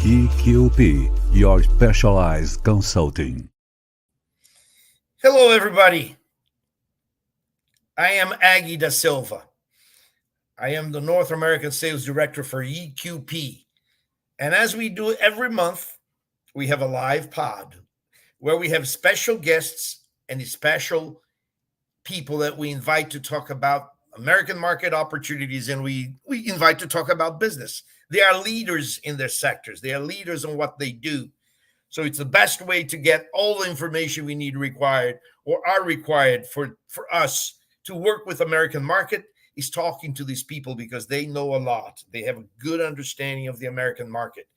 EQP, your specialized consulting. Hello, everybody. I am Aggie daSilva. I am the North American Sales Director for EQP. And as we do every month, we have a live pod where we have special guests and special people that we invite to talk about American market opportunities, and we invite to talk about business. They are leaders in their sectors. They are leaders in what they do. So it's the best way to get all the information we need required or are required for us to work with American market is talking to these people because they know a lot. They have a good understanding of the American market.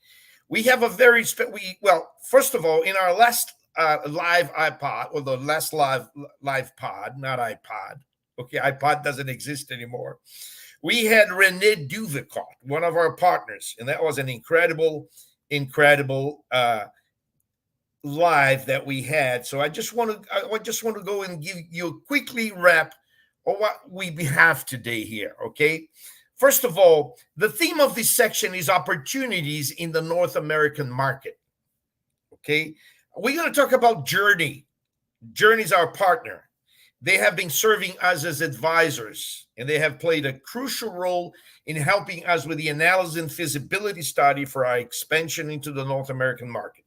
We have a very first of all, in our last live iPod, or the last live pod, not iPod. Okay, iPod doesn't exist anymore. We had René Duvicot, one of our partners, and that was an incredible live that we had. So I just want to go and give you a quickly wrap of what we have today here. Okay. First of all, the theme of this section is opportunities in the North American market. Okay. We're going to talk about Joorney. Joorney is our partner. They have been serving us as advisors, and they have played a crucial role in helping us with the analysis and feasibility study for our expansion into the North American market.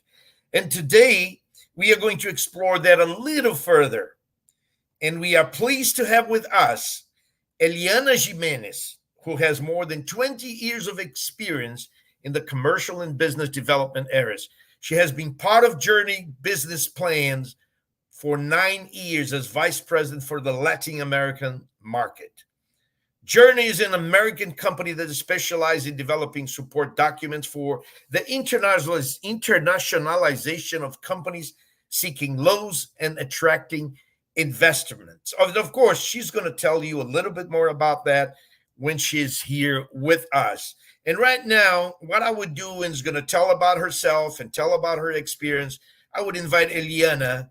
And today, we are going to explore that a little further. And we are pleased to have with us Eliana Gimenes, who has more than 20 years of experience in the commercial and business development areas. She has been part of Joorney business plans for 9 years as vice president for the Latin American market. Joorney is an American company that is specialized in developing support documents for the internationalization of companies seeking loans and attracting investments. Of course, she's going to tell you a little bit more about that when she's here with us. And right now, what I would do is going to tell about herself and tell about her experience. I would invite Eliana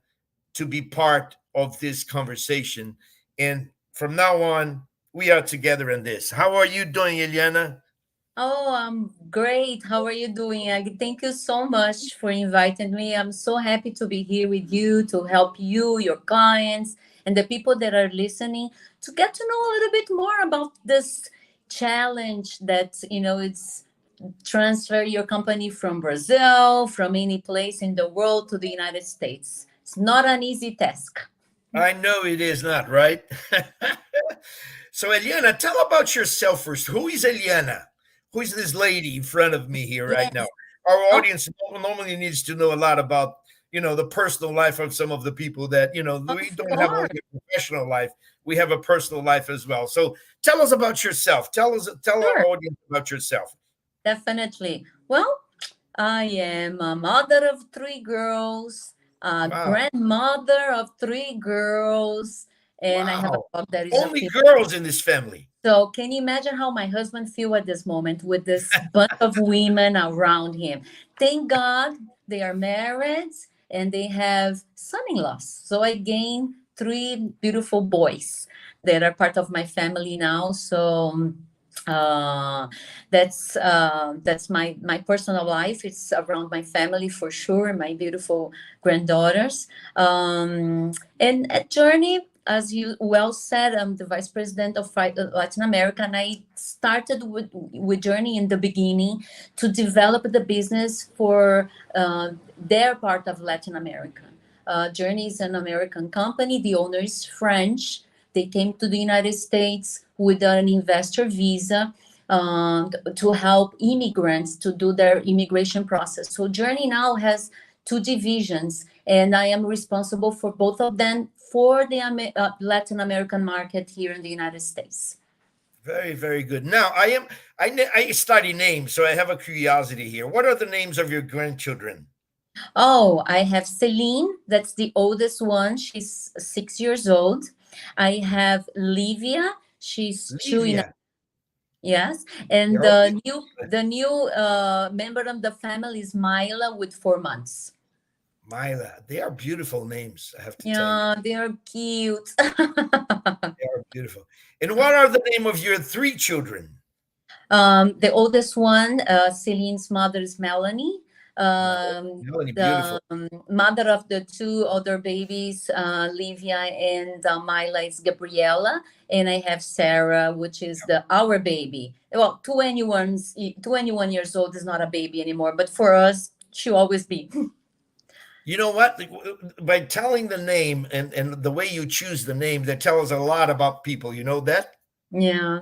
to be part of this conversation. And from now on, we are together in this. How are you doing, Eliana? Oh, I'm great. How are you doing, Aggie? Thank you so much for inviting me. I'm so happy to be here with you to help you, your clients, and the people that are listening to get to know a little bit more about this challenge that, it's transfer your company from Brazil, from any place in the world to the United States. It's not an easy task. I know it is not, right? So, Eliana, tell about yourself first. Who is Eliana? Who is this lady in front of me here right now? Our audience normally needs to know a lot about, the personal life of some of the people that, we don't have only a professional life. We have a personal life as well. So tell us about yourself. Tell our audience about yourself. Definitely. Well, I am a mother of 3 girls, grandmother of 3 girls, and I have a dog that is only girls in this family. So can you imagine how my husband feel at this moment with this bunch of women around him? Thank God they are married and they have son-in-laws. So I gained three beautiful boys that are part of my family now. So uh, that's my personal life. It's around my family for sure, my beautiful granddaughters. And at Joorney, as you well said, I'm the vice president of Latin America, and I started with Joorney in the beginning to develop the business for their part of Latin America. Joorney is an American company. The owner is French. They came to the United States with an investor visa to help immigrants to do their immigration process. So Joorney now has two divisions, and I am responsible for both of them for the Latin American market here in the United States. Very, very good. Now, I study names, so I have a curiosity here. What are the names of your grandchildren? Oh, I have Celine, that's the oldest one. She's 6 years old. I have Livia, she's two in. Livia. Yes, and They're all the new member of the family is Myla with 4 months. Myla. They are beautiful names, I have to tell you. Yeah, they are cute. They are beautiful. And what are the name of your three children? The oldest one, Celine's mother is Melanie. Melanie, The beautiful. mother of the two other babies, Livia and Myla, is Gabriella, and I have Sarah, which is our baby. Well, 21 years old is not a baby anymore, but for us, she'll always be. You know what? By telling the name and the way you choose the name, that tells a lot about people. You know that? Yeah.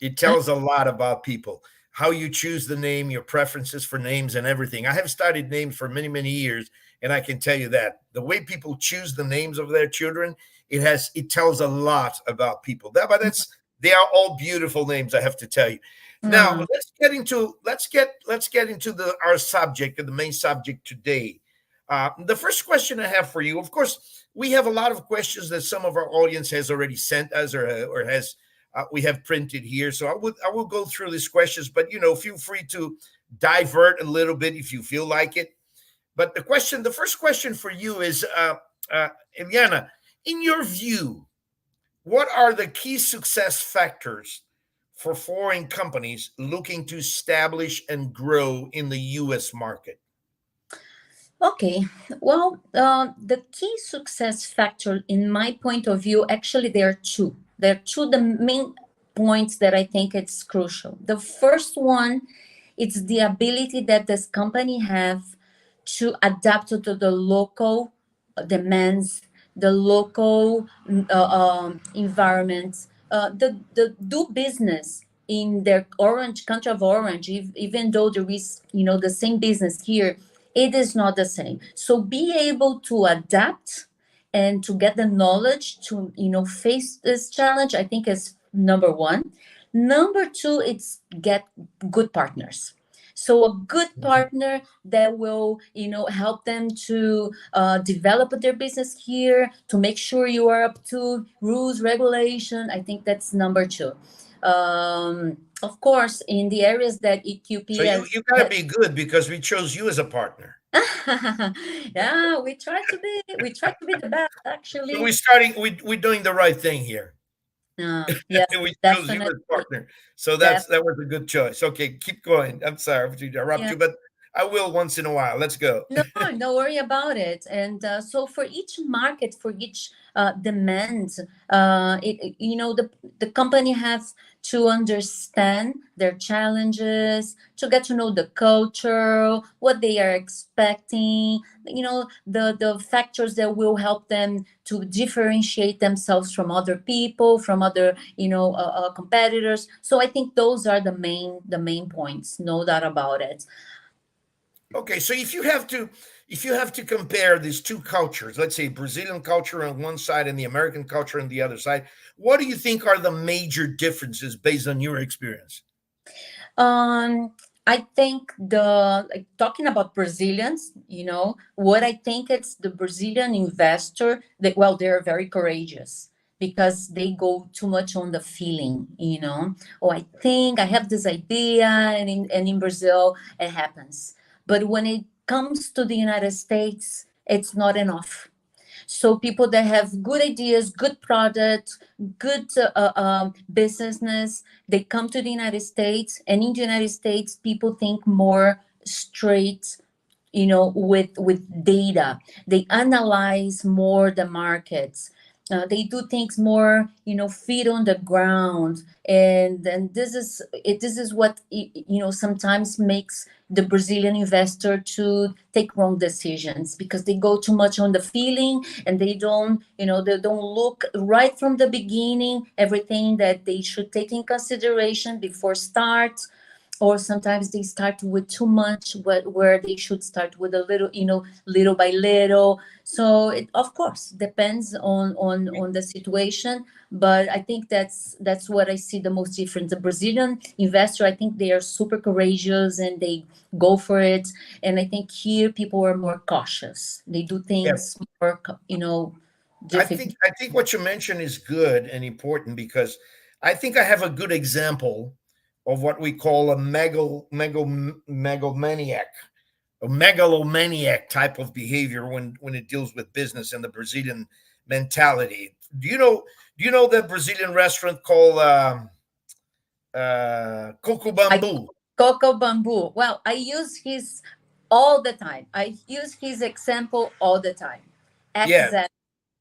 It tells a lot about people. How you choose the name, your preferences for names and everything. I have studied names for many, many years, and I can tell you that the way people choose the names of their children, it tells a lot about people. But they are all beautiful names, I have to tell you. Now Mm. let's get into our subject and the main subject today. The first question I have for you, of course, we have a lot of questions that some of our audience has already sent us or has we have printed here. So I will go through these questions, but feel free to divert a little bit if you feel like it. But the first question for you is, Eliana, in your view, what are the key success factors for foreign companies looking to establish and grow in the U.S. market? Okay, well, the key success factor, in my point of view, actually, there are two. There are two the main points that I think it's crucial. The first one, it's the ability that this company have to adapt to the local demands, the local environment, the do business in their orange country of orange, even though there is the same business here, it is not the same. So be able to adapt and to get the knowledge to face this challenge, I think, is number one. Number two, it's get good partners. So a good partner that will help them to develop their business here, to make sure you are up to rules, regulation. I think that's number two. Of course, in the areas that So EQP you got to be good because we chose you as a partner. yeah, we try to be the best, So actually. we're doing the right thing here. Yes, And we chose you definitely, as partner. So definitely. that was a good choice. Okay, keep going. I'm sorry to interrupt Yeah. you, but I will once in a while. Let's go. No, no worry about it. And so for each market, for each demand, the company has to understand their challenges, to get to know the culture, what they are expecting, the factors that will help them to differentiate themselves from other people, from other, competitors. So I think those are the main points, no doubt about it. Okay, so if you have to compare these two cultures, let's say Brazilian culture on one side and the American culture on the other side, what do you think are the major differences based on your experience? I think talking about Brazilians, what I think it's the Brazilian investor that, well, they're very courageous because they go too much on the feeling. Oh, I think I have this idea, and in Brazil it happens. But when it comes to the United States, it's not enough. So people that have good ideas, good product, good business, they come to the United States, and in the United States, people think more straight, with data. They analyze more the markets. They do things more, feet on the ground, and this is what sometimes makes the Brazilian investor to take wrong decisions, because they go too much on the feeling, and they don't look right from the beginning everything that they should take in consideration before start. Or sometimes they start with too much, where they should start with a little, little by little. So it, of course, depends on the situation, but I think that's what I see the most difference. The Brazilian investor, I think they are super courageous and they go for it, and I think here people are more cautious. They do Yeah. things more, difficult. I think what you mentioned is good and important, because I think I have a good example of what we call a megalomaniac, a megalomaniac type of behavior when it deals with business and the Brazilian mentality. Do you know the Brazilian restaurant called Coco I Bambu? Coco Bamboo. Well, I use his all the time. I use his example all the time. Yeah, Exactly.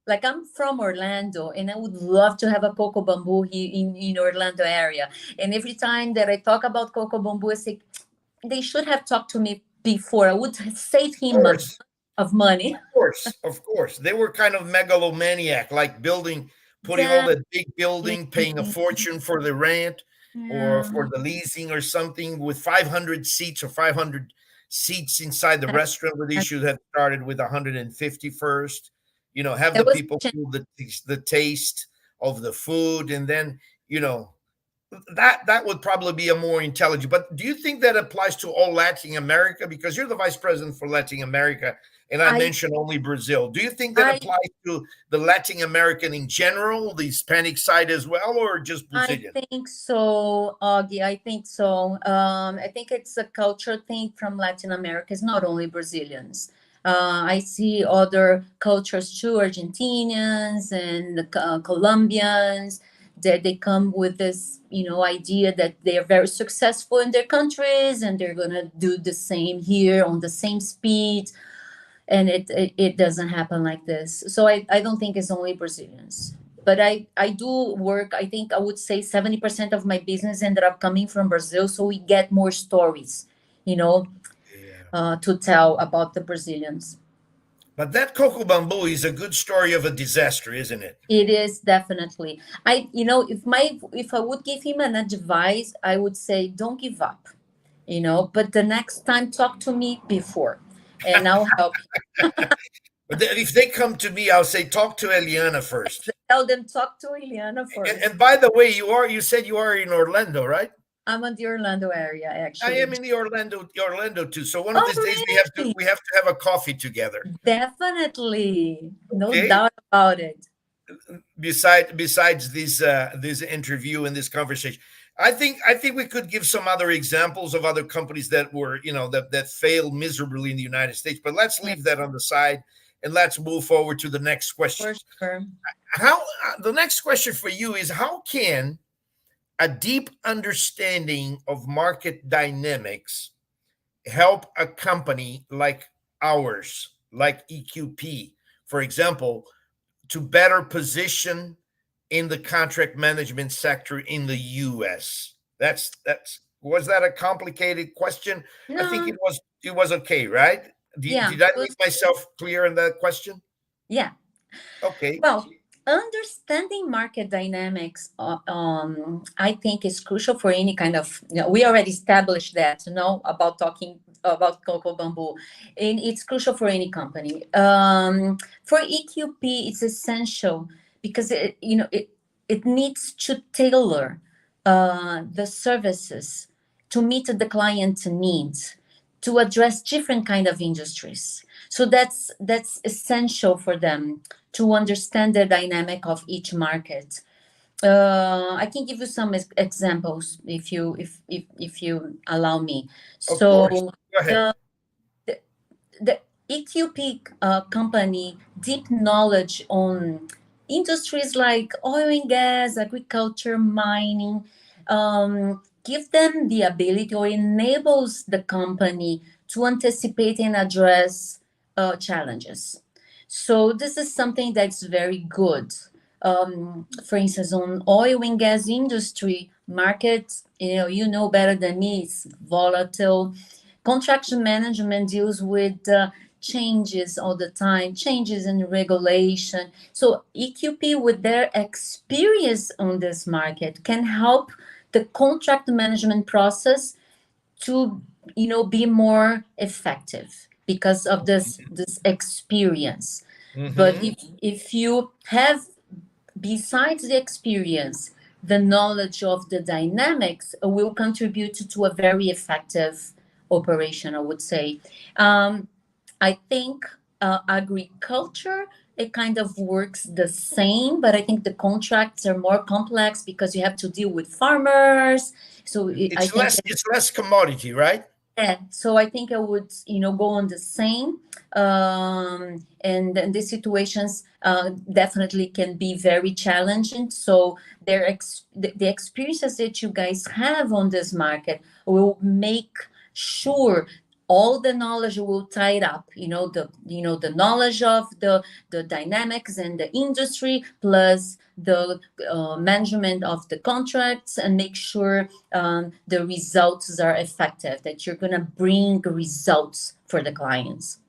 Like, I'm from Orlando, and I would love to have a Coco Bamboo here in Orlando area. And every time that I talk about Coco Bamboo, I say they should have talked to me before. I would save of him course. of money. Of course. They were kind of megalomaniac, like putting all Exactly. that big building, paying a fortune for the rent or Yeah. for the leasing or something, with 500 seats or 500 seats inside the restaurant, where they should have started with 150 first. Have There the was people feel the taste of the food, and then, you know, that would probably be a more intelligent. But do you think that applies to all Latin America? Because you're the vice president for Latin America, and I I mentioned only Brazil. Do you think that I applies to the Latin American in general, the Hispanic side as well, or just I Brazilian? think so, Augie. I think so. I think it's a culture thing from Latin America. It's not only Brazilians. I see other cultures too, Argentinians and Colombians, that they come with this, idea that they are very successful in their countries and they're gonna do the same here on the same speed, and it doesn't happen like this. So I don't think it's only Brazilians, but I do work. I think I would say 70% of my business ended up coming from Brazil, so we get more stories, you know Yeah. to tell about the Brazilians. But that Coco Bamboo is a good story of a disaster, isn't it? It is definitely. If I would give him an advice, I would say don't give up, but the next time talk to me before, and I'll help you. But if they come to me, I'll say, talk to Eliana first. Tell them, talk to Eliana And, first. and by the way, you said you are in Orlando, right? I'm in the Orlando area, I actually. am in the Orlando too. So one of Oh, these days we have to really? we have to have a coffee together. Definitely. No Okay. doubt about it. Besides this interview and this conversation, I think we could give some other examples of other companies that were, that failed miserably in the United States. But let's Yeah, leave that on the side and let's move forward to the next question. for sure. How The next question for you is, how can a deep understanding of market dynamics help a company like ours, like EQP, for example, to better position in the contract management sector in the US? That's Was that a complicated question? I think No, it was okay, right? Did, yeah, did I it make was, myself clear in that question? yeah. Okay. Well, understanding market dynamics, I think is crucial for any kind of, we already established that, about talking about Coco Bamboo, and it's crucial for any company. For EQP, it's essential because it needs to tailor the services to meet the client needs, to address different kind of industries. So that's essential for them to understand the dynamic of each market. I can give you some examples if you allow me. Of course. So Go ahead. the, the EQP company deep knowledge on industries like oil and gas, agriculture, mining, give them the ability or enables the company to anticipate and address challenges. So this is something that's very good. For instance, on oil and gas industry market, you know better than me, it's volatile. Contraction management deals with changes all the time, changes in regulation. So EQP, with their experience on this market, can help the contract management process to be more effective because of this experience. But Mm-hmm. if you have, besides the experience, the knowledge of the dynamics, will contribute to a very effective operation, I would say. I think agriculture, it kind of works the same, but I think the contracts are more complex because you have to deal with farmers. So I think It's less commodity, right? yeah, so I think I would, go on the same. And the situations definitely can be very challenging. So the experiences that you guys have on this market will make sure all the knowledge will tie it up. The knowledge of the dynamics and the industry plus the management of the contracts, and make sure the results are effective, that you're going to bring results for the clients.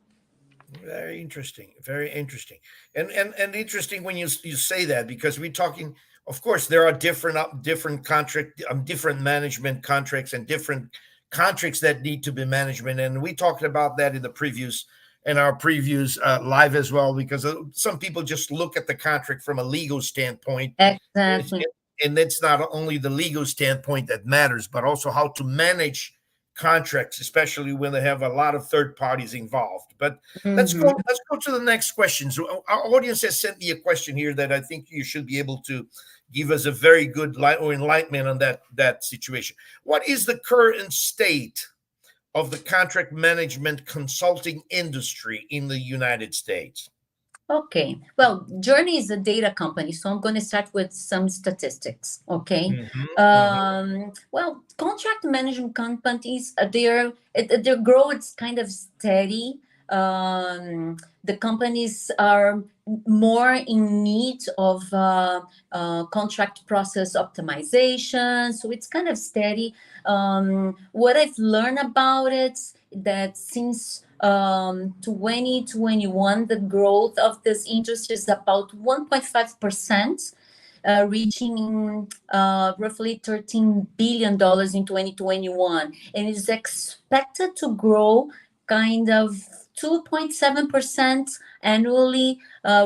Very interesting. Very interesting. And interesting when you say that, because we're talking. Of course, there are different contract, different management contracts, and different contracts that need to be management. And we talked about that in our previews live as well, because some people just look at the contract from a legal standpoint. It's- Exactly. and it's not only the legal standpoint that matters, but also how to manage contracts, especially when they have a lot of third parties involved. But let's go. Mhm. Let's go to the next question. So our audience has sent me a question here that I think you should be able to give us a very good light or enlightenment on that situation. What is the current state of the contract management consulting industry in the United States? Okay. Well, Joorney is a data company, so I'm going to start with some statistics. Okay. Mm-hmm, mm-hmm, Well, contract management companies, their growth is kind of steady. The companies are more in need of contract process optimization, so it's kind of steady. What I've learned about it, that since 2021, the growth of this industry is about 1.5%, reaching roughly $13 billion in 2021, and is expected to grow kind of 2.7% annually,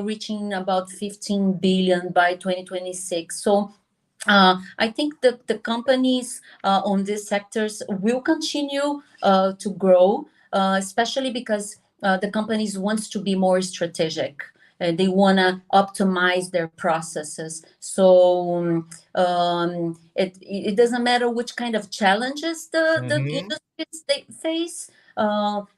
reaching about 15 billion by 2026. So I think the companies on these sectors will continue to grow, especially because the companies wants to be more strategic. They want to optimize their processes. So it doesn't matter which kind of challenges the mm-hmm. industries they face.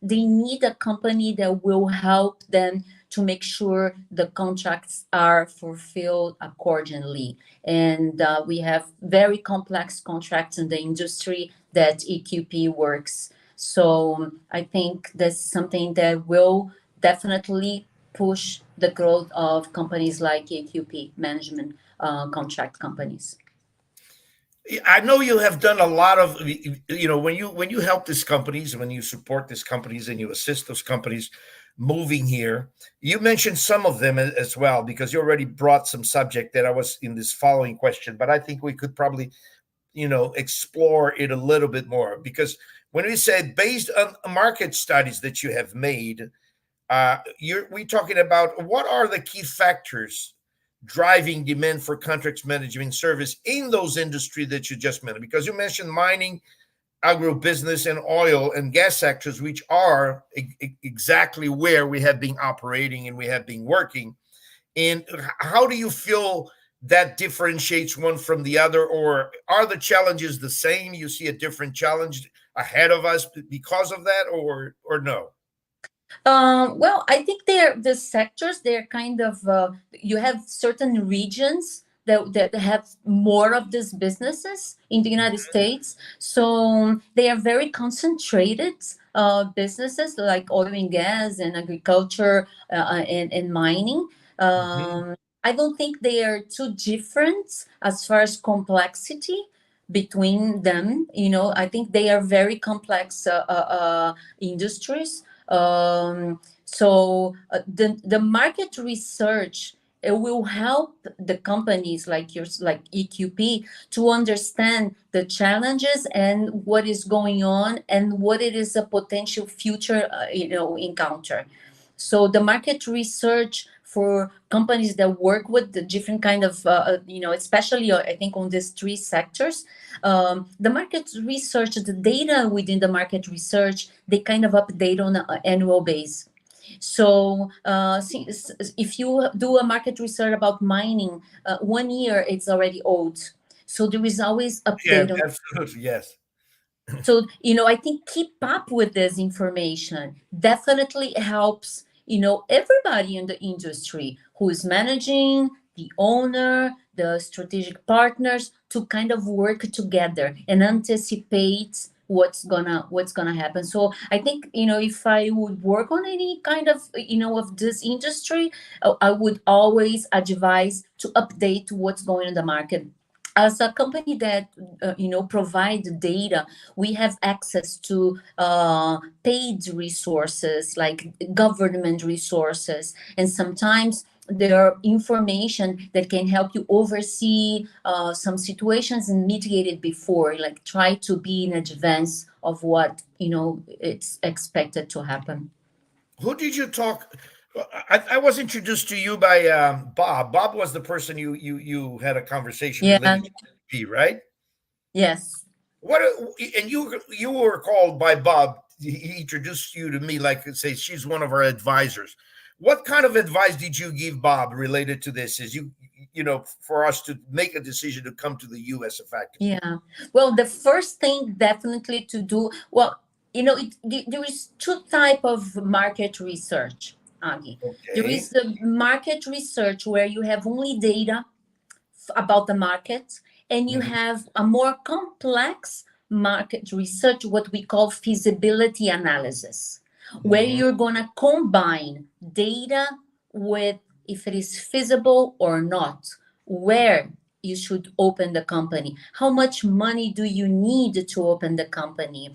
They need a company that will help them to make sure the contracts are fulfilled accordingly. And we have very complex contracts in the industry that EQP works. So I think that's something that will definitely push the growth of companies like EQP management contract companies. I know you have done a lot of, when you help these companies, when you support these companies and you assist those companies moving here. You mentioned some of them as well, because you already brought some subject that I was in this following question, but I think we could probably, explore it a little bit more, because when we said based on market studies that you have made, we talking about what are the key factors driving demand for contracts management service in those industries that you just mentioned, because you mentioned mining, agribusiness, and oil and gas sectors, which are exactly where we have been operating and we have been working. And how do you feel that differentiates one from the other, or are the challenges the same? You see a different challenge ahead of us because of that, or no? Well, I think they're the sectors. They're kind of you have certain regions that have more of these businesses in the United States. So they are very concentrated businesses like oil and gas and agriculture and mining. Mhm. I don't think they are too different as far as complexity between them. I think they are very complex industries. The market research, it will help the companies like yours, like EQP, to understand the challenges and what is going on and what it is a potential future encounter. So the market research for companies that work with the different kind of especially I think on these three sectors, the market research, the data within the market research, they kind of update on an annual basis. So if you do a market research about mining, 1 year it's already old. So there is always Yeah, update on. absolutely. Yes. So, I think keep up with this information definitely helps, everybody in the industry who is managing, the owner, the strategic partners to kind of work together and anticipate what's gonna happen. So I think, if I would work on any kind of, of this industry, I would always advise to update what's going on in the market. As a company that provide data, we have access to paid resources like government resources, and sometimes there are information that can help you oversee some situations and mitigate it before, like try to be in advance of what it's expected to happen. Who did you talk? I was introduced to you by Bob. Bob was the person you had a conversation Yeah. related to P, right? Yes. What? And you were called by Bob. He introduced you to me, like say she's one of our advisors. What kind of advice did you give Bob related to this? Is for us to make a decision to come to the U.S. effectively? Yeah. Well, the first thing definitely to do, well, there is two type of market research, Aggie. There Okay. is the market research where you have only data about the market, and you Mhm. have a more complex market research, what we call feasibility analysis, where Mhm. you're going to combine data with if it is feasible or not, where you should open the company, how much money do you need to open the company,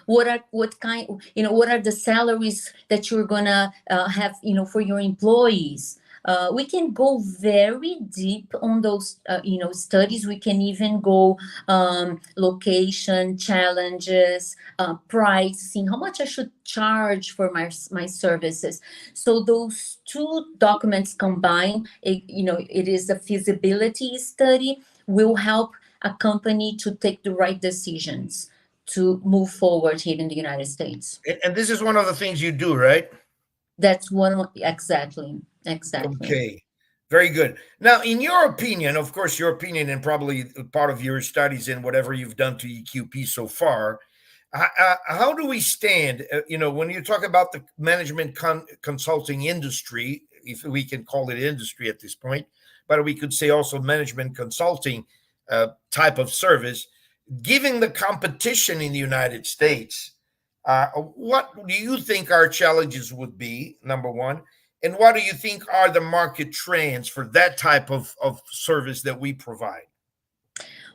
what are the salaries that you're gonna have for your employees. We can go very deep on those studies. We can even go location challenges, pricing, how much I should charge for my services. So those two documents combined, it is a feasibility study, will help a company to take the right decisions to move forward here in the United States. And this is one of the things you do, right? That's exactly, exactly. Okay, very good. Now, in your opinion, of course, your opinion and probably part of your studies and whatever you've done to EQP so far, how do we stand? When you talk about the management consulting industry, if we can call it industry at this point, but we could say also management consulting type of service, given the competition in the United States, what do you think our challenges would be, number one? And what do you think are the market trends for that type of service that we provide?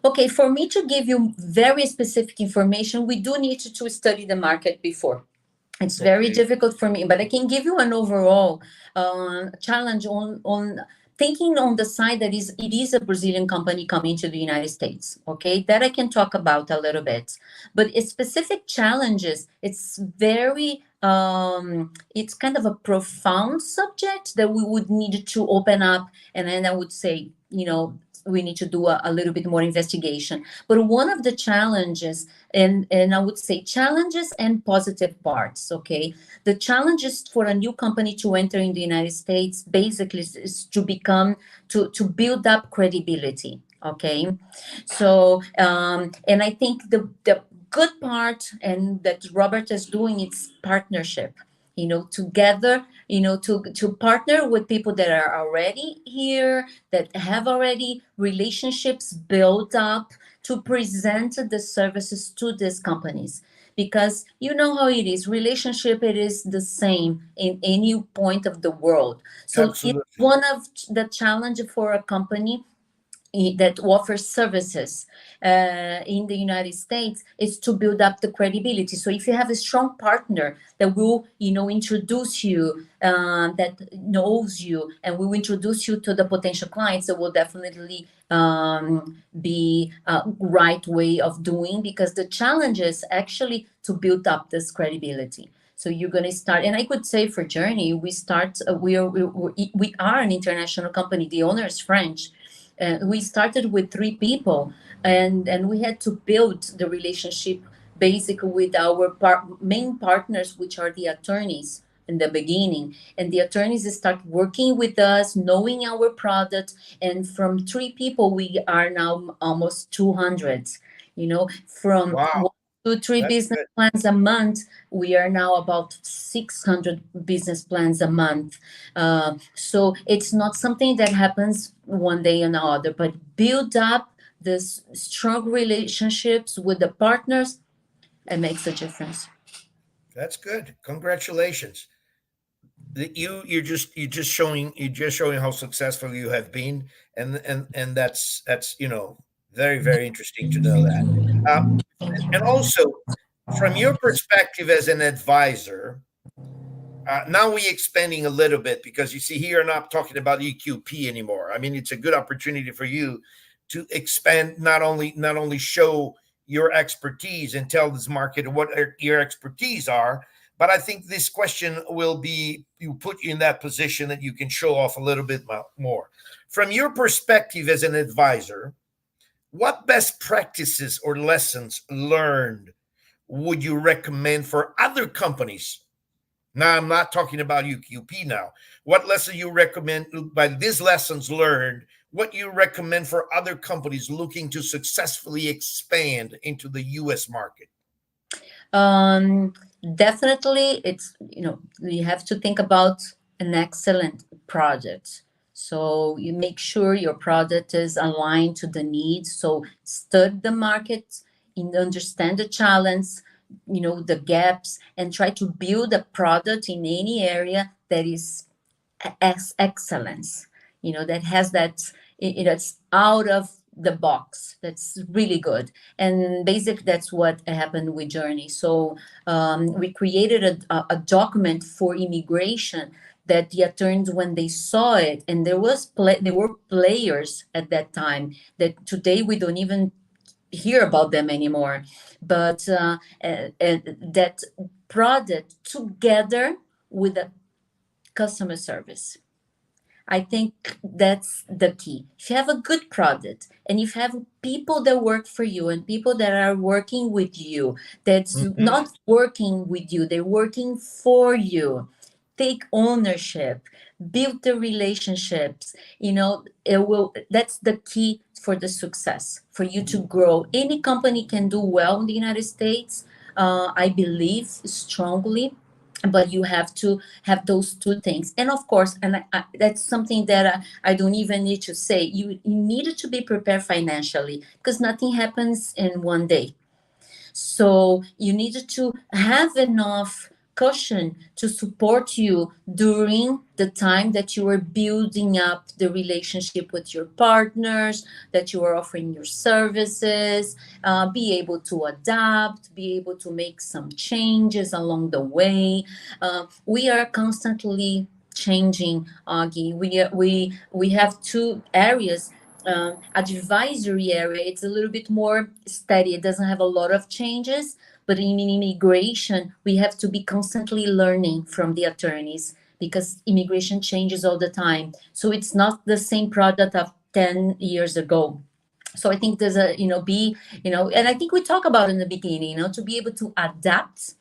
Okay, for me to give you very specific information, we do need to study the market before. It's very Okay. difficult for me, but I can give you an overall challenge on thinking on the side that it is a Brazilian company coming to the United States. Okay, that I can talk about a little bit, but it's specific challenges. It's kind of a profound subject that we would need to open up, and then I would say, we need to do a little bit more investigation. But one of the challenges, and I would say challenges and positive parts. Okay, the challenges for a new company to enter in the United States basically is to become to build up credibility. Okay, so and I think the good part, and that Robert is doing, it's partnership. Together, to partner with people that are already here, that have already relationships built up, to present the services to these companies. Because you know how it is, relationship, it is the same in any point of the world. So it's Absolutely. one of the challenge for a company that offers services in the United States, is to build up the credibility. So if you have a strong partner that will, introduce you, that knows you, and will introduce you to the potential clients, it will definitely be a right way of doing, because the challenge is actually to build up this credibility. So you're going to start, and I could say for Joorney, we are an international company. The owner is French. We started with 3 people, and we had to build the relationship basically with our main partners, which are the attorneys in the beginning. And the attorneys start working with us, knowing our product. And from 3 people, we are now almost 200. From Wow, 2, 3 that's business good. plans a month, we are now about 600 business plans a month. So it's not something that happens one day and another, but build up this strong relationships with the partners, and makes a difference. That's good. Congratulations. You're just showing how successful you have been, and that's very, very interesting to know that. Uh, and also, from your perspective as an advisor, now we expanding a little bit, because you see here, I'm not talking about EQP anymore. I mean, it's a good opportunity for you to expand, not only show your expertise and tell this market what your expertise are, but I think this question will be, you put you in that position that you can show off a little bit more. From your perspective as an advisor, what best practices or lessons learned would you recommend for other companies? Now, I'm not talking about UQP now. What lesson you recommend by these lessons learned? What you recommend for other companies looking to successfully expand into the U.S. market? Um, Definitely, it's, you have to think about an excellent project. So you make sure your product is aligned to the needs. So study the market, understand the challenge, the gaps, and try to build a product in any area that is excellence, that has that, it's out of the box, that's really good. And basically that's what happened with Joorney. So we created a document for immigration, that the attorneys, when they saw it, and there were players at that time that today we don't even hear about them anymore, but that product together with a customer service, I think that's the key. If you have a good product, and if you have people that work for you, and people that are working with you, that's Mhm. not working with you, they're working for you. Take ownership, build the relationships. That's the key for the success, for you to grow. Any company can do well in the United States, I believe strongly, but you have to have those 2 things. And of course, and that's something that I don't even need to say, you needed to be prepared financially, because nothing happens in one day. So you needed to have enough cushion to support you during the time that you are building up the relationship with your partners, that you are offering your services, be able to adapt, be able to make some changes along the way. We are constantly changing, Aggie. We have 2 areas. Advisory area, it's a little bit more steady, it doesn't have a lot of changes. But in immigration, we have to be constantly learning from the attorneys, because immigration changes all the time, so it's not the same product of 10 years ago. So I think there's a, be, and I think we talk about in the beginning, to be able to adapt,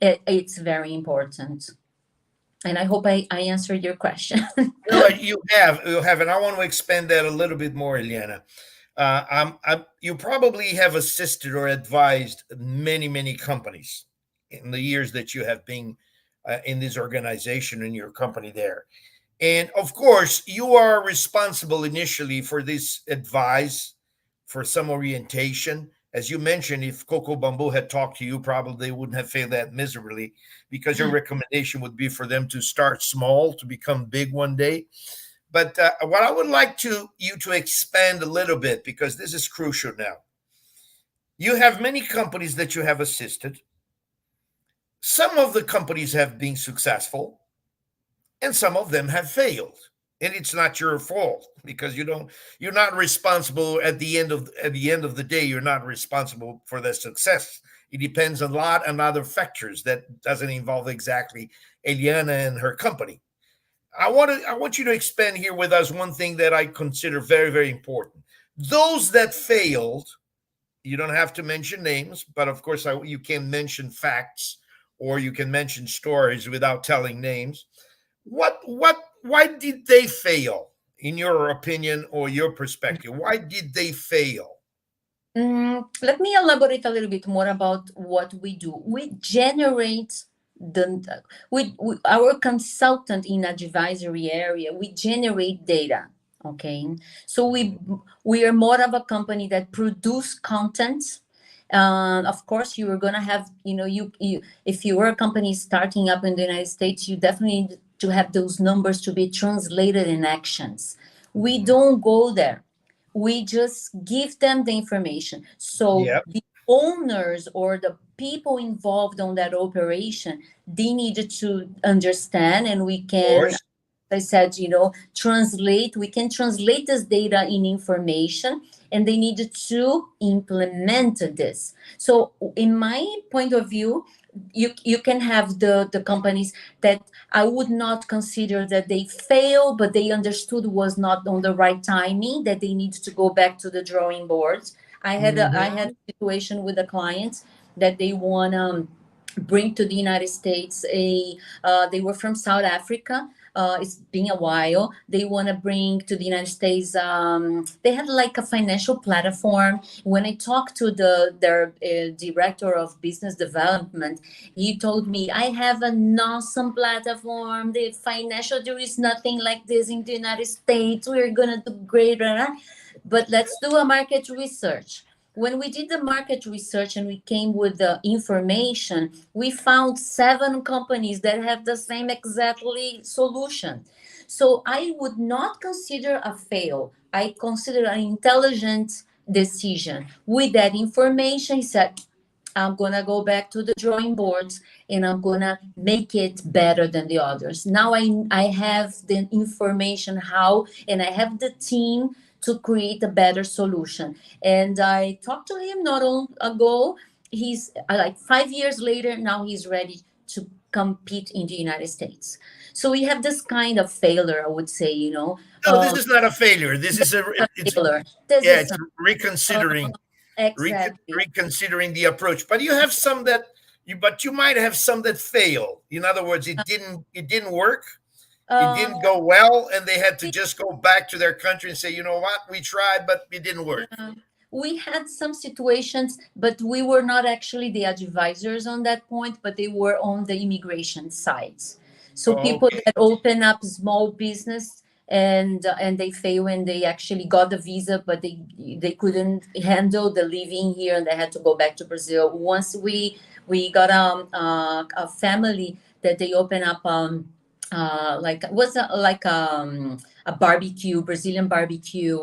it's very important. And I hope I answered your question. You have, and I want to expand that a little bit more, Eliana. You probably have assisted or advised many, many companies in the years that you have been in this organization in your company there. And of course, you are responsible initially for this advice, for some orientation. As you mentioned, if Coco Bamboo had talked to you, probably they wouldn't have failed that miserably, because your recommendation would be for them to start small to become big one day. But what I would like to you to expand a little bit, because this is crucial now. You have many companies that you have assisted. Some of the companies have been successful, and some of them have failed. And it's not your fault, because you're not responsible at the end of the day. You're not responsible for their success. It depends a lot on other factors that doesn't involve exactly Eliana and her company. I want you to expand here with us one thing that I consider very, very important. Those that failed, you don't have to mention names, but of course you can mention facts, or you can mention stories without telling names. Why did they fail, in your opinion or your perspective? Why did they fail? Let me elaborate a little bit more about what we do. We generate we our consultant in advisory area. We generate data. Okay, so we are more of a company that produce content. Of course, you are gonna have, you if you are a company starting up in the United States, you definitely need to have those numbers to be translated in actions. We don't go there. We just give them the information. So Yep, the owners or the people involved on that operation, they needed to understand, and we of can, course. I said, we can translate this data in information, and they needed to implement this. So in my point of view, you can have the companies that I would not consider that they fail, but they understood was not on the right timing, that they need to go back to the drawing boards. I Mhm. had a situation with a client that they want to bring to the United States they were from South Africa. It's been a while. They want to bring to the United States. They had like a financial platform. When I talked to their director of business development, he told me, I have an awesome platform. The financial, there is nothing like this in the United States. We're gonna do great, but let's do a market research. When we did the market research and we came with the information, we found 7 companies that have the same exactly solution. So I would not consider a fail. I consider an intelligent decision. With that information, he said, I'm gonna go back to the drawing boards and I'm gonna make it better than the others. Now I have the information how, and I have the team to create a better solution. And I talked to him not long ago. He's like 5 years later, now he's ready to compete in the United States. So we have this kind of failure, I would say, No, this is not a failure. This is it's failure. This yeah, is it's reconsidering exactly. reconsidering the approach. But you have some that but you might have some that fail. In other words, it didn't work. It Uh, didn't go well, and they had to just go back to their country and say, you know what, we tried, but it didn't work. Yeah. We had some situations, but we were not actually the advisors on that point, but they were on the immigration sides. So people Okay. that open up small business and they fail and they actually got the visa, but they couldn't handle the living here and they had to go back to Brazil. Once we got a family that they open up like was like a barbecue, Brazilian barbecue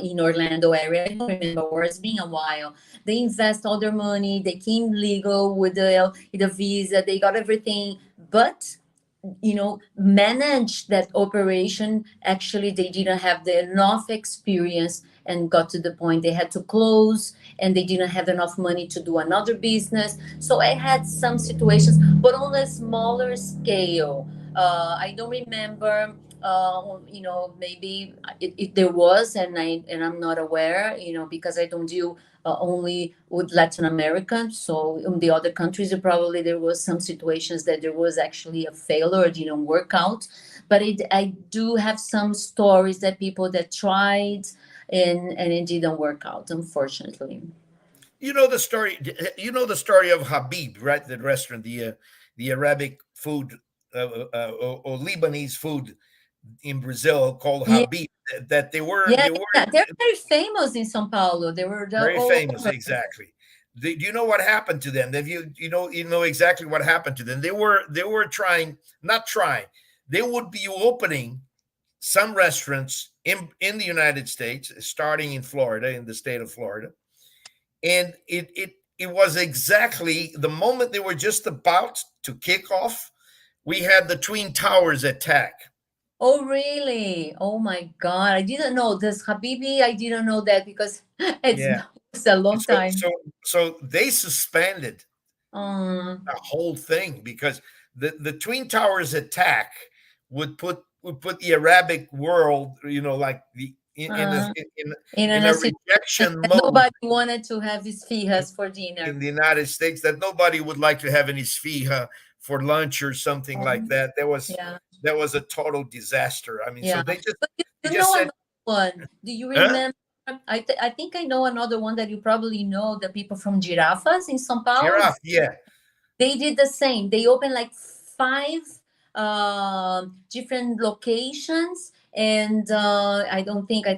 in Orlando area. I don't remember where. It's been a while. They invest all their money. They came legal with the visa. They got everything, but manage that operation. Actually, they didn't have the enough experience and got to the point they had to close, and they didn't have enough money to do another business. So I had some situations, but on a smaller scale. I don't remember. Maybe there was, and I'm not aware. Because I don't deal only with Latin America. So in the other countries, probably there was some situations that there was actually a failure, it didn't work out. But I do have some stories that people that tried and it didn't work out, unfortunately. You know the story. You know the story of Habib, right? The restaurant, the Arabic food or Lebanese food in Brazil called Yeah, Habib. That yeah, they were yeah. They're very famous in Sao Paulo. They were very all famous. over. Exactly. Do you know what happened to them? Have you know exactly what happened to them? They were trying, not trying. They would be opening some restaurants in the United States, starting in Florida, in the state of Florida, and it was exactly the moment they were just about to kick off. We had the Twin Towers attack. Oh, really? Oh my God. I didn't know this, Habibi. I didn't know that because Yeah. it's a long So time. so they suspended Um, the whole thing because the Twin Towers attack would put the Arabic world, you know, like the uh, in a a situation rejection that mode nobody wanted to have his fijas for dinner. in the United States, that nobody would like to have any sfiha for lunch or something like Um, that. yeah, That was a total disaster. I mean, so yeah. But they you just know said, another one. Do you huh? remember? I think I know another one that you probably know, the people from Girafas in São Paulo. Giraffe, yeah. They did the same. They opened like five different locations, and I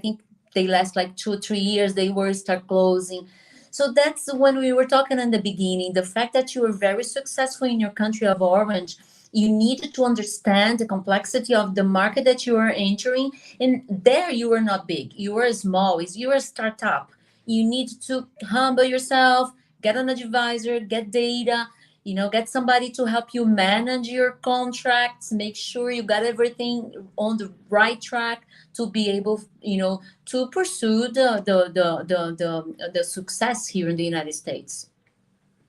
think they last like 2 or 3 years. They were start closing. So that's when we were talking in the beginning. The fact that you were very successful in your country of orange, you needed to understand the complexity of the market that you are entering. And there, you were not big. You were small. You were a startup. You need to humble yourself, get an advisor, get data, get somebody to help you manage your contracts, make sure you got everything on the right track to be able, to pursue the success here in the United States.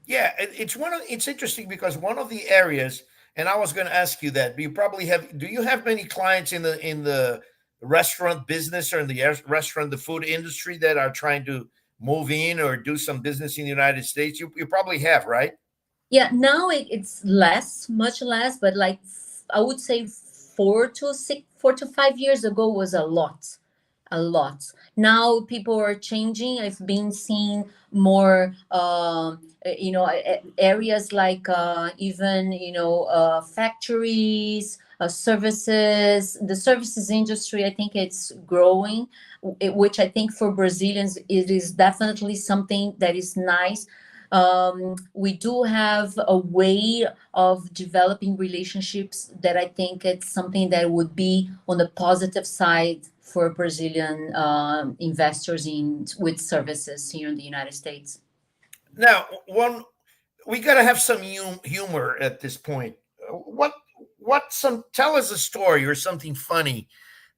Yeah, it's interesting because one of the areas, and I was going to ask you that, you probably have. Do you have many clients in the restaurant business or in the restaurant, the food industry that are trying to move in or do some business in the United States? You probably have, right? Yeah, now it's less, much less, but like I would say 4 to 5 years ago was a lot. Now people are changing. I've been seeing more, areas like even factories, services. The services industry, I think it's growing, which I think for Brazilians it is definitely something that is nice. We do have a way of developing relationships that I think it's something that would be on the positive side for Brazilian investors in with services here in the United States. Now, one we got to have some humor at this point. What some tell us a story or something funny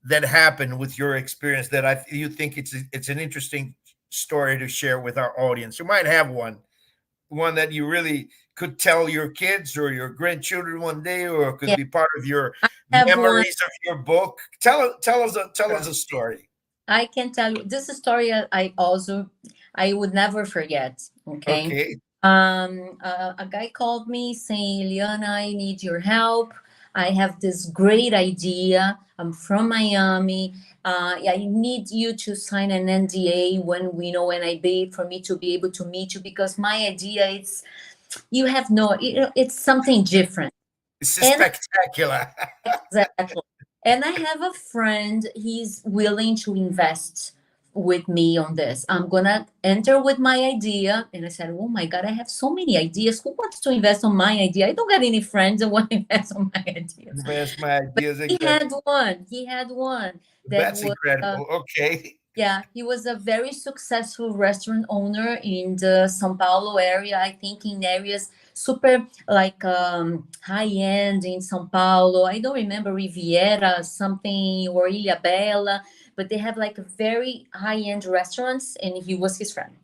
that happened with your experience that you think it's an interesting story to share with our audience. You might have one that you really could tell your kids or your grandchildren one day, or could Yeah, be part of your I have one. memories of your book. Tell us a story. I can tell you this story. I would never forget. Okay. Okay. A guy called me saying, Eliana, I need your help. I have this great idea. I'm from Miami. I need you to sign an NDA when I be for me to be able to meet you, because my idea is you have no, it's something different. This is And spectacular. exactly. And I have a friend, he's willing to invest with me on this. I'm gonna enter with my idea. And I said, oh my God, I have so many ideas. Who wants to invest on my idea? I don't got any friends that want to invest on my ideas. That's my ideas. He Exactly. had one. He had one that That's was incredible. Okay. yeah, he was a very successful restaurant owner in the São Paulo area. I think in areas super like high end in São Paulo. I don't remember Riviera something or Ilha Bela, but they have like very high end restaurants, and he was his friend.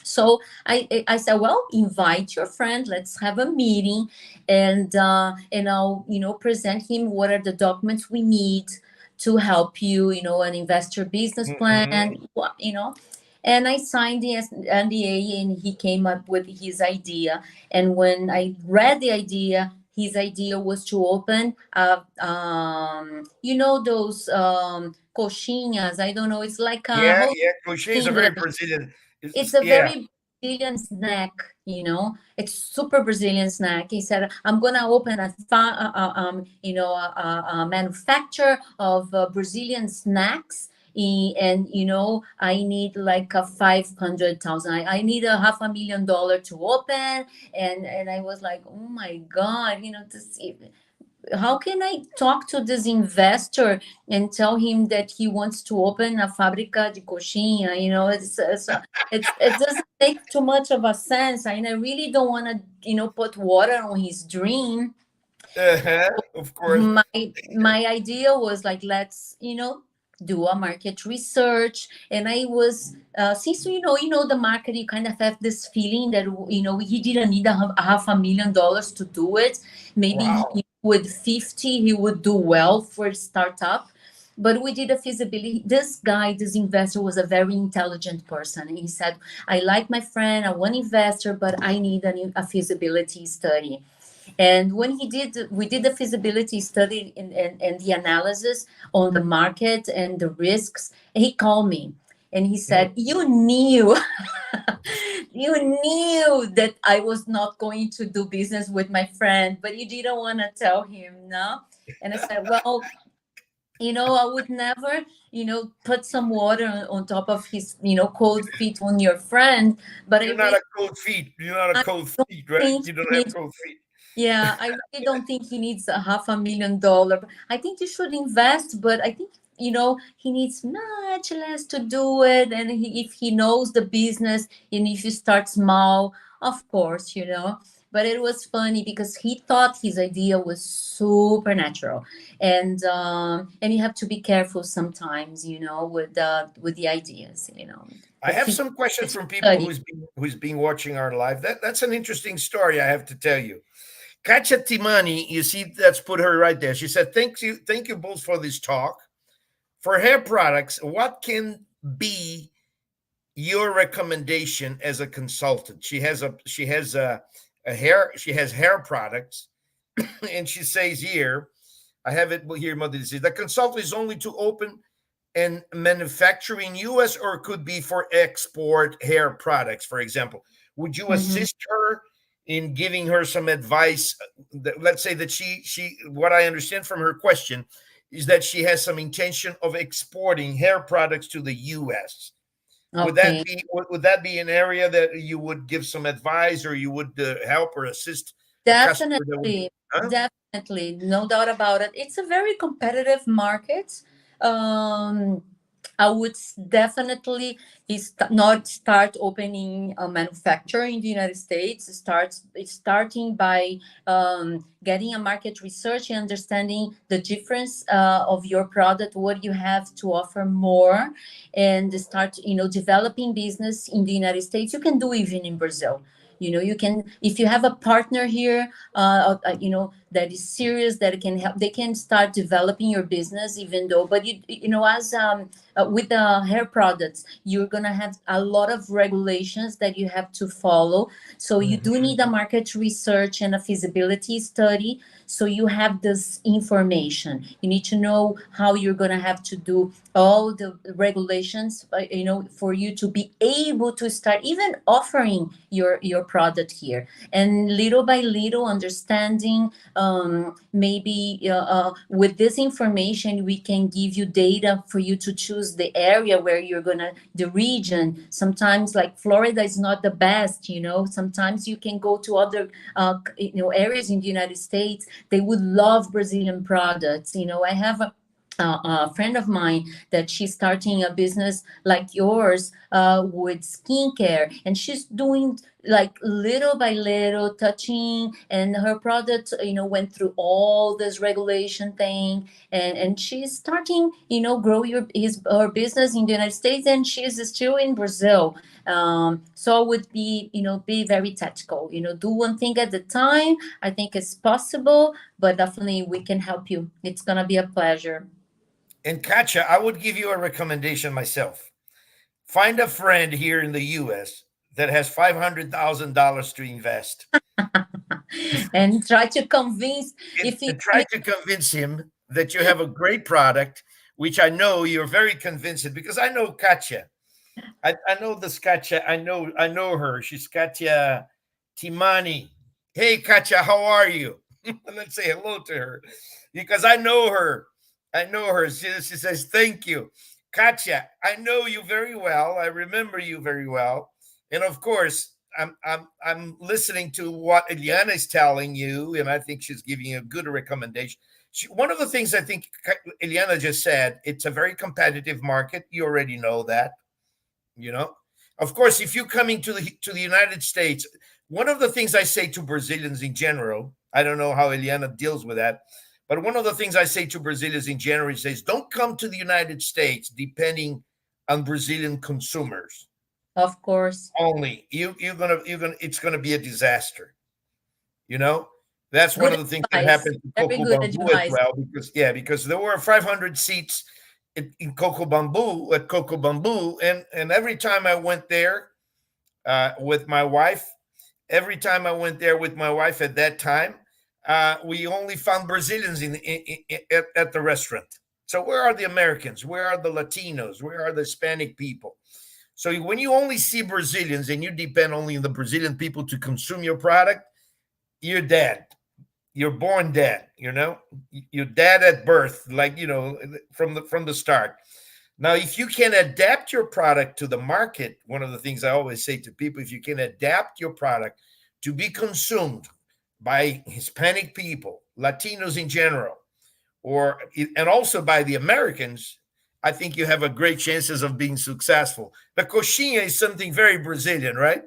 So I said, well, invite your friend. Let's have a meeting, and I'll present him what are the documents we need to help you, an investor business Mhm. plan, And I signed the NDA, and he came up with his idea. And when I read the idea, his idea was to open, those coxinhas. I don't know. It's like a Yeah, whole yeah. Crochet is a English. very Brazilian. It's a Yeah. very Brazilian snack, It's super Brazilian snack. He said, "I'm gonna open a manufacturer of Brazilian snacks." And I need like a 500,000. I need a $500,000 to open, and I was like, oh my god, how can I talk to this investor and tell him that he wants to open a fábrica de coxinha? It doesn't make too much of a sense. And I really don't want to, put water on his dream. Of course. My idea was like, let's do a market research. And I was since the market, you kind of have this feeling that he didn't need a $500,000 to do it. Maybe Wow. with 50 he would do well for a startup. But we did a feasibility. This investor was a very intelligent person. And he said, I like my friend, I want investor, but I need a feasibility study. And when we did the feasibility study and the analysis on the market and the risks. He called me and he said, "You knew, you knew that I was not going to do business with my friend, but you didn't want to tell him, no?" And I said, "Well, I would never, put some water on top of his, cold feet on your friend, but I You're not really a cold feet. You're not a I cold don't feet, right? think You he don't have needs cold feet. yeah, I really don't think he needs a $500,000. I think you should invest, but I think he needs much less to do it. And if he knows the business, and if you start small, of course. But it was funny because he thought his idea was supernatural, and you have to be careful sometimes, with the ideas, I the have some questions from people study. who's been watching our live. That's an interesting story, I have to tell you. Katia Timani, you see, let's put her right there. She said, thank you both for this talk. For hair products, what can be your recommendation as a consultant? She has hair products, and she says here, I have it here, Mother. Says the consultant is only to open and manufacture in US, or it could be for export hair products, for example. Would you Mhm. assist her in giving her some advice? Let's say that she what I understand from her question is that she has some intention of exporting hair products to the US. Okay. Would that be an area that you would give some advice, or you would help or assist a customer that would? Definitely, Huh? definitely, no doubt about it. It's a very competitive market. Um, I would definitely not start opening a manufacturer in the United States. It's starting by getting a market research and understanding the difference of your product, what you have to offer more, and start developing business in the United States. You can do even in Brazil. You can, if you have a partner here that is serious, that can help, they can start developing your business. Even though, but as with the hair products, you're gonna have a lot of regulations that you have to follow. So you do Mhm. need a market research and a feasibility study, so you have this information. You need to know how you're gonna have to do all the regulations, for you to be able to start even offering your product here. And little by little, understanding, maybe with this information, we can give you data for you to choose the area where you're gonna, the region. Sometimes, like Florida is not the best. Sometimes you can go to other areas in the United States. They would love Brazilian products. I have a friend of mine that she's starting a business like yours, with skincare, and she's doing like little by little touching, and her product went through all this regulation thing, and she's starting grow her business in the United States, and she's still in Brazil. So I would be very tactical, do one thing at a time. I think it's possible, but definitely we can help you. It's gonna be a pleasure. And Katja, I would give you a recommendation myself. Find a friend here in the US that has $500,000 to invest. and try to convince and, if he, and try to convince him that you have a great product, which I know you're very convincing because I know Katya. I know this Katya. I know her. She's Katya Timani. Hey Katya, how are you? Let's say hello to her because I know her. I know her. She says thank you, Katya. I know you very well. I remember you very well, and of course, I'm listening to what Eliana is telling you, and I think she's giving you a good recommendation. One of the things I think Eliana just said, it's a very competitive market. You already know that, you know. Of course, if you're coming to the United States, one of the things I say to Brazilians in general, I don't know how Eliana deals with that, but one of the things I say to Brazilians in general is don't come to the United States depending on Brazilian consumers of course, only. You're gonna it's gonna be a disaster. You know, that's one good of the things that advice, happened to very Coco good Bamboo as advice. well, because there were 500 seats in Coco Bamboo at Coco Bamboo, and every time I went there with my wife, every time I went there with my wife at that time, we only found Brazilians at the restaurant. So where are the Americans? Where are the Latinos? Where are the Hispanic people? So when you only see Brazilians and you depend only on the Brazilian people to consume your product, you're dead. You're born dead. You're dead at birth, like from the start. Now, if you can adapt your product to the market, one of the things I always say to people, if you can adapt your product to be consumed by Hispanic people, Latinos in general, and also by the Americans, I think you have a great chances of being successful. The coxinha is something very Brazilian, right?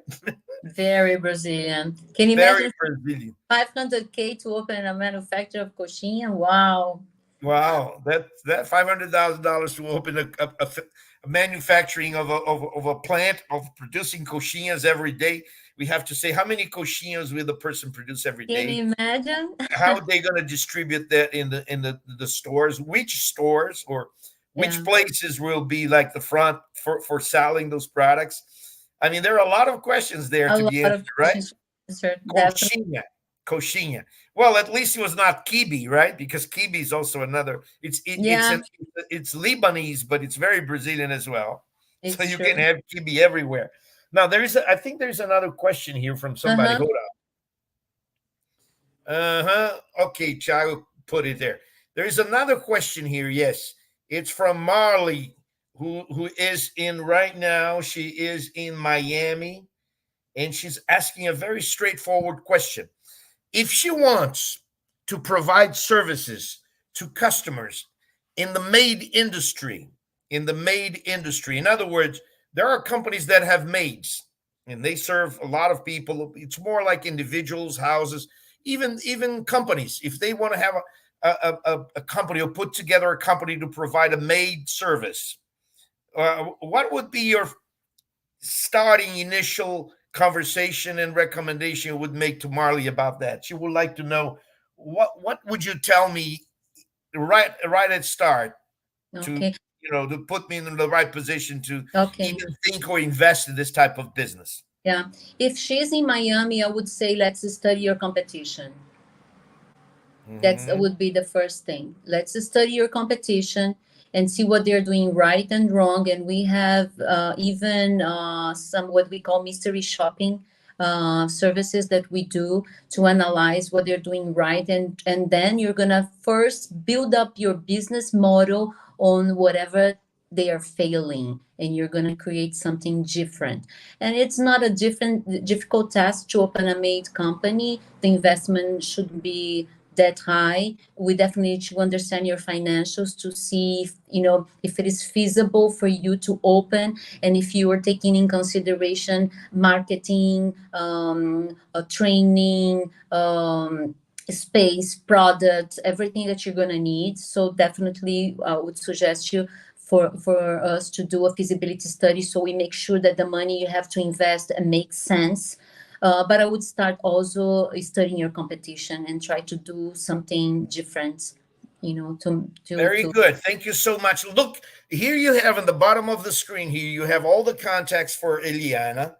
Very Brazilian. Can you Very imagine Brazilian. 500K to open a manufacturer of coxinha? Wow. Wow, that $500,000 to open a manufacturing of a plant of producing coxinhas every day. We have to say how many coxinhas will the person produce every Can day? you imagine? How are they going to distribute that in the stores? Which stores or which Yeah, places will be like the front for selling those products? I mean, there are a lot of questions there a to lot be of answered, right? questions to answer. Definitely. Coxinha. Coxinha. Well, at least it was not kibe, right? Because kibe is also another. Yeah, It's Lebanese, but it's very Brazilian as well. So it's you can true. have kibe everywhere. Now I think there's another question here from somebody. Uh-huh. Hold on. Okay, Thiago put it there. There is another question here. Yes, it's from Marley, who is in right now. She is in Miami, and she's asking a very straightforward question. If she wants to provide services to customers in the maid industry, in other words, there are companies that have maids and they serve a lot of people. It's more like individuals, houses, even companies. If they want to have a company or put together a company to provide a maid service, what would be your starting initial conversation and recommendation you would make to Marley about that? She would like to know what would you tell me right at start to Okay. to put me in the right position to Okay. even think or invest in this type of business. Yeah. If she's in Miami, I would say let's study your competition. That's Hmm. would be the first thing. Let's study your competition and see what they're doing right and wrong. And we have even some what we call mystery shopping services that we do to analyze what they're doing right, and then you're gonna first build up your business model on whatever they are failing, and you're gonna create something different. And it's not a difficult task to open a maid company. The investment should be that high. We definitely need to understand your financials to see if if it is feasible for you to open, and if you are taking in consideration marketing, training, space, products, everything that you're going to need. So definitely I would suggest you for us to do a feasibility study, so we make sure that the money you have to invest makes sense. But I would start also studying your competition and try to do something different, Very to good. Thank you so much. Look, here you have in the bottom of the screen here, you have all the contacts for Eliana.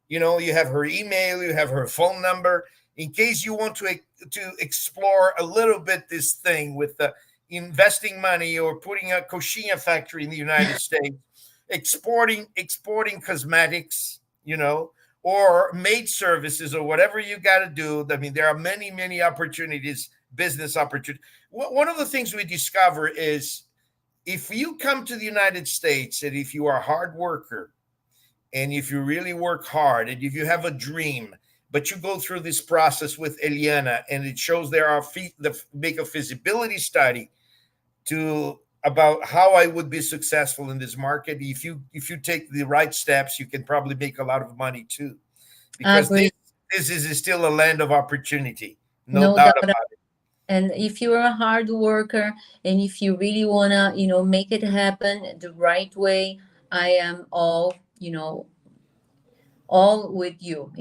You have her email, you have her phone number, in case you want to explore a little bit this thing with the investing money or putting a coxinha factory in the United States, exporting cosmetics, or maid services or whatever you got to do. I mean, there are many opportunities, business opportunities. One of the things we discover is if you come to the United States and if you are a hard worker and if you really work hard and if you have a dream, but you go through this process with Eliana and it shows there are make a feasibility study to about how I would be successful in this market. If you take the right steps, you can probably make a lot of money too, because Agree. this is still a land of opportunity, no No doubt doubt. about it. And if you're a hard worker and if you really wanna, make it happen the right way, I am all with you.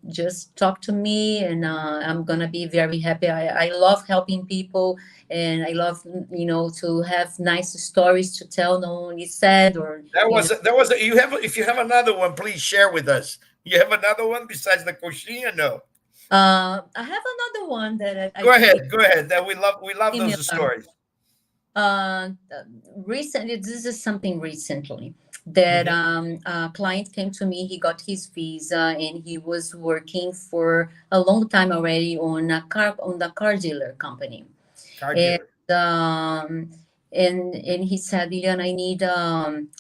Just talk to me, and I'm gonna be very happy. I love helping people, and I love to have nice stories to tell, not only sad or You have, if you have another one, please share with us. You have another one besides the coxinha? No. I have another one that I Go think ahead. Go ahead. That we love those similar. stories. uh, Recently, this is something recently that Mhm. a client came to me. He got his visa and he was working for a long time already on the car dealer company. Car And dealer. um and he said, Leon, I need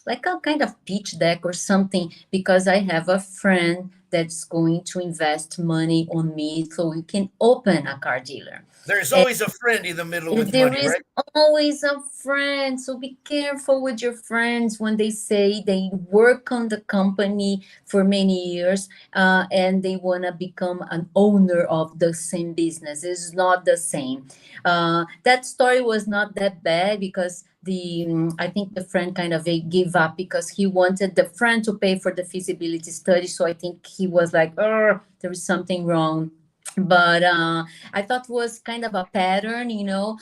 like a kind of pitch deck or something, because I have a friend that's going to invest money on me so we can open a car dealer. There's always a friend in the middle with There money, is right? always a friend, so be careful with your friends when they say they work on the company for many years, and they want to become an owner of the same business. It's not the same. That story was not that bad because I think the friend kind of gave up because he wanted the friend to pay for the feasibility study. So I think he was like, oh, there is something wrong. But I thought was kind of a pattern, oh,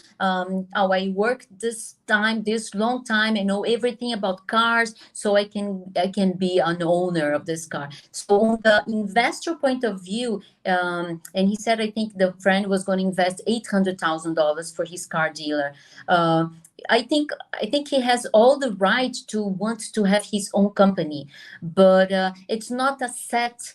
I worked this long time, I know everything about cars, so I can be an owner of this car. So on the investor point of view, and he said I think the friend was going to invest $800,000 for his car dealer. uh, I think he has all the right to want to have his own company, but it's not a set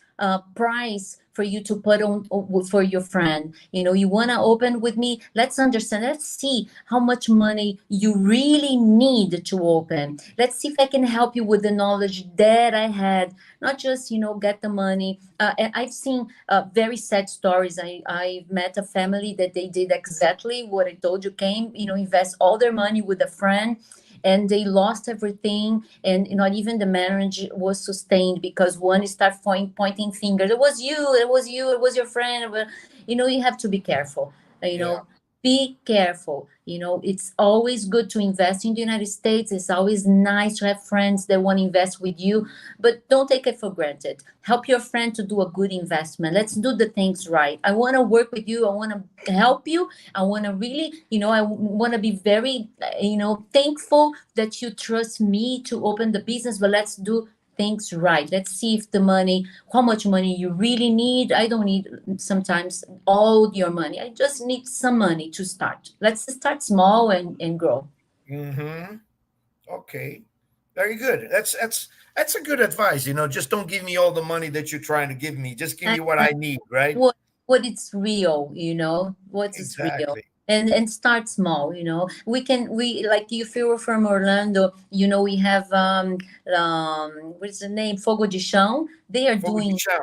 price for you to put on for your friend. You want to open with me? Let's understand. Let's see how much money you really need to open. Let's see if I can help you with the knowledge that I had, not just get the money. I've seen very sad stories. I met a family that they did exactly what I told you. Came, invest all their money with a friend, and they lost everything, and not even the marriage was sustained because one start pointing fingers. It was your friend. But you have to be careful. Yeah. Be careful. It's always good to invest in the United States. It's always nice to have friends that want to invest with you, but don't take it for granted. Help your friend to do a good investment. Let's do the things right. I want to work with you. I want to help you. I want to really, I want to be very, thankful that you trust me to open the business, but let's do things right. Let's see if how much money you really need. I don't need sometimes all your money. I just need some money to start. Let's start small and grow. Mm-hmm. Okay. Very good. That's a good advice. Just don't give me all the money that you're trying to give me. Just give me what I need, right? what it's real, what is real. Exactly. And start small. We like, if you're from Orlando, we have what's the name, Fogo de Chão. they are Fogo de doing chão.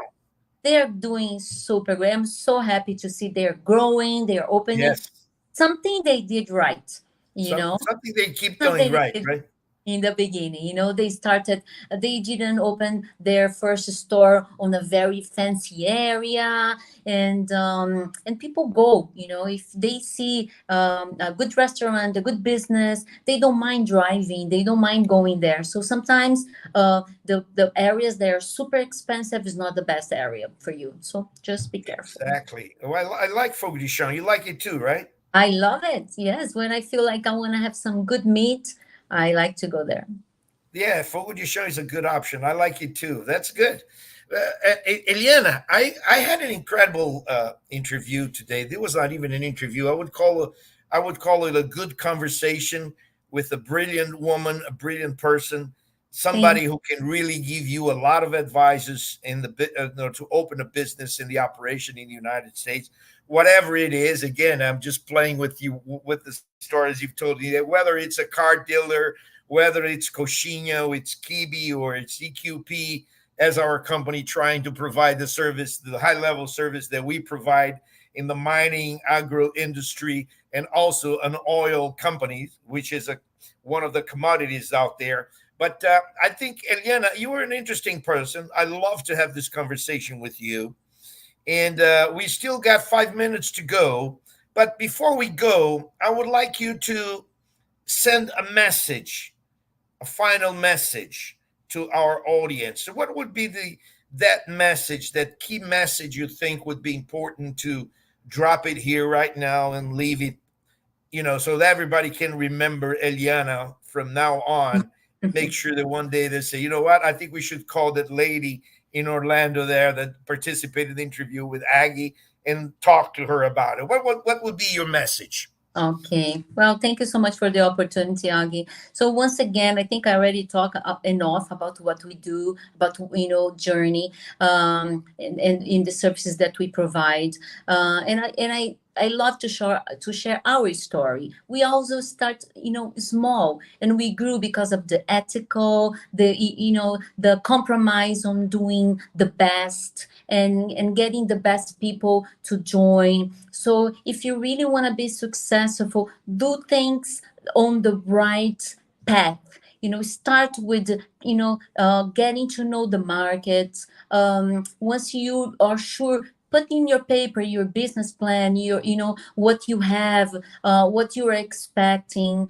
they are doing super great. I'm so happy to see they're growing, they're opening Yes. something they did right, Something they keep doing something they right, did right? in the beginning. They didn't open their first store on a very fancy area, and people go, if they see a good restaurant, a good business, they don't mind driving, they don't mind going there. So sometimes the areas that are super expensive is not the best area for you, so just be careful. Exactly. Well, I like Fogo de chão. You like it too, right? I love it. Yes, when I feel like I want to have some good meat, I like to go there. Yeah, Fogo de chão is a good option. I like it too. That's good. Eliana, I had an incredible interview today. There was not even an interview. I would call it a good conversation with a brilliant woman, a brilliant person, Thank somebody who can really give you a lot of advices in to open a business in the operation in the United States, whatever it is. Again, I'm just playing with you with the stories you've told me. Whether it's a car dealer, whether it's Coxinha, it's Kibi, or it's EQP as our company trying to provide the service, the high level service that we provide in the mining agro industry, and also an oil company, which is a one of the commodities out there. But I think, Eliana, you are an interesting person. I love to have this conversation with you. And we still got 5 minutes to go. But before we go, I would like you to send a message, a final message to our audience. So what would be the that message, that key message you think would be important to drop it here right now and leave it, so that everybody can remember Eliana from now on. Make you. sure that one day they say, you know what, I think we should call that lady in Orlando there that participated in the interview with Aggie and talk to her about it. What would be your message? Okay. Well, thank you so much for the opportunity, Aggie. So once again, I think I already talked enough about what we do, about Journey, and in the services that we provide. And I love to share our story. We also start small, and we grew because of the ethical, the compromise on doing the best, and getting the best people to join. So if you really want to be successful, do things on the right path. Start with getting to know the market. Once you are sure, put in your paper your business plan, your what you have, what you're expecting.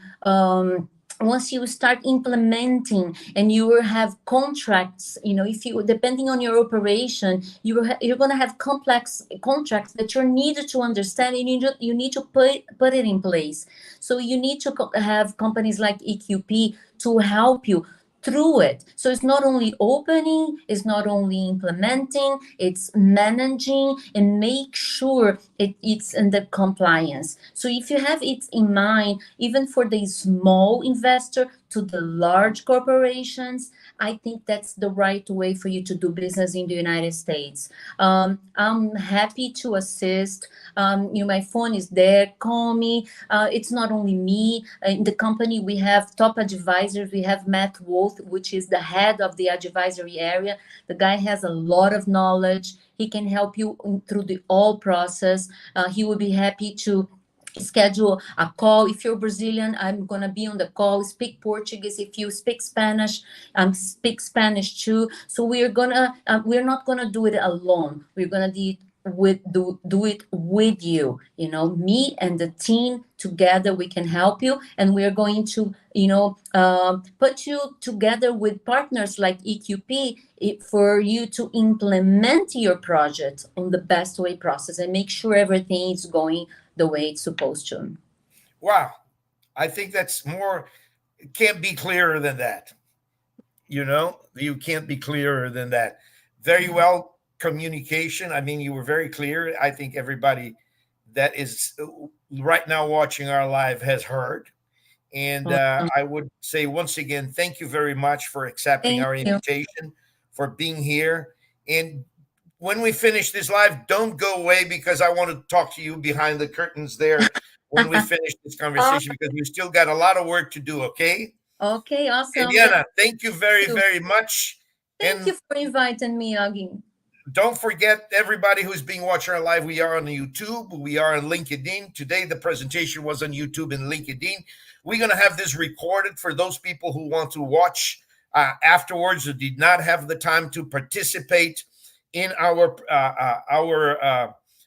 Once you start implementing, and you will have contracts, if you, depending on your operation, you're going to have complex contracts that you needed to understand, and you need to put it in place. So you need to have companies like EQP to help you through it. So it's not only opening, it's not only implementing, it's managing, and make sure it's in the compliance. So if you have it in mind, even for the small investor to the large corporations, I think that's the right way for you to do business in the United States. I'm happy to assist. My phone is there. Call me. It's not only me. In the company, we have top advisors. We have Matt Wolf, which is the head of the advisory area. The guy has a lot of knowledge. He can help you through the whole process. He will be happy to schedule a call. If you're Brazilian, I'm gonna be on the call. Speak Portuguese. If you speak Spanish, speak Spanish too. So we're not gonna do it alone. We're gonna do it with you. Me and the team together, we can help you, and we're going to put you together with partners like EQP, for you to implement your project on the best way process, and make sure everything is going the way it's supposed to. Wow. I think that's more, it can't be clearer than that. You can't be clearer than that. Very well communication. I mean, you were very clear. I think everybody that is right now watching our live has heard. And Awesome. I would say once again, thank you very much for accepting Thank our you. invitation, for being here. And when we finish this live, don't go away, because I want to talk to you behind the curtains there when we finish this Oh, conversation, because we still got a lot of work to do. Okay. okay, awesome. Thank Eliana, thank you very, you. very much. Thank you And for inviting me, Aggie. don't forget, everybody who's being watching our live, we are on YouTube, we are on LinkedIn. Today, the presentation was on YouTube and LinkedIn. We're going to have this recorded for those people who want to watch afterwards, who did not have the time to participate in our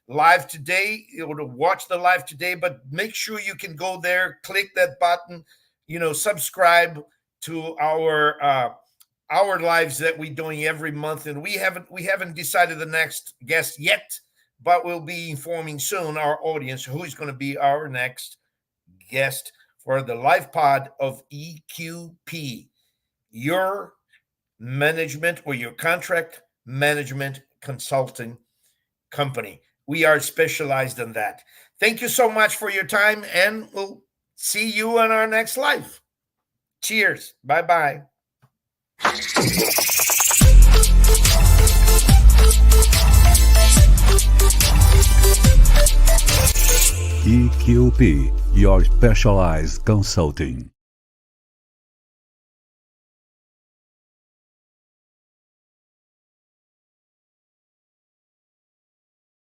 live today, to watch the live today. But make sure you can go there, click that button, subscribe to our lives that we're doing every month. And we haven't decided the next guest yet, but we'll be informing soon our audience who's going to be our next guest for the live pod of EQP, your management or your contract management consulting company. We are specialized in that. Thank you so much for your time, and we'll see you on our next live. Cheers. Bye-bye. EQP, your specialized consulting.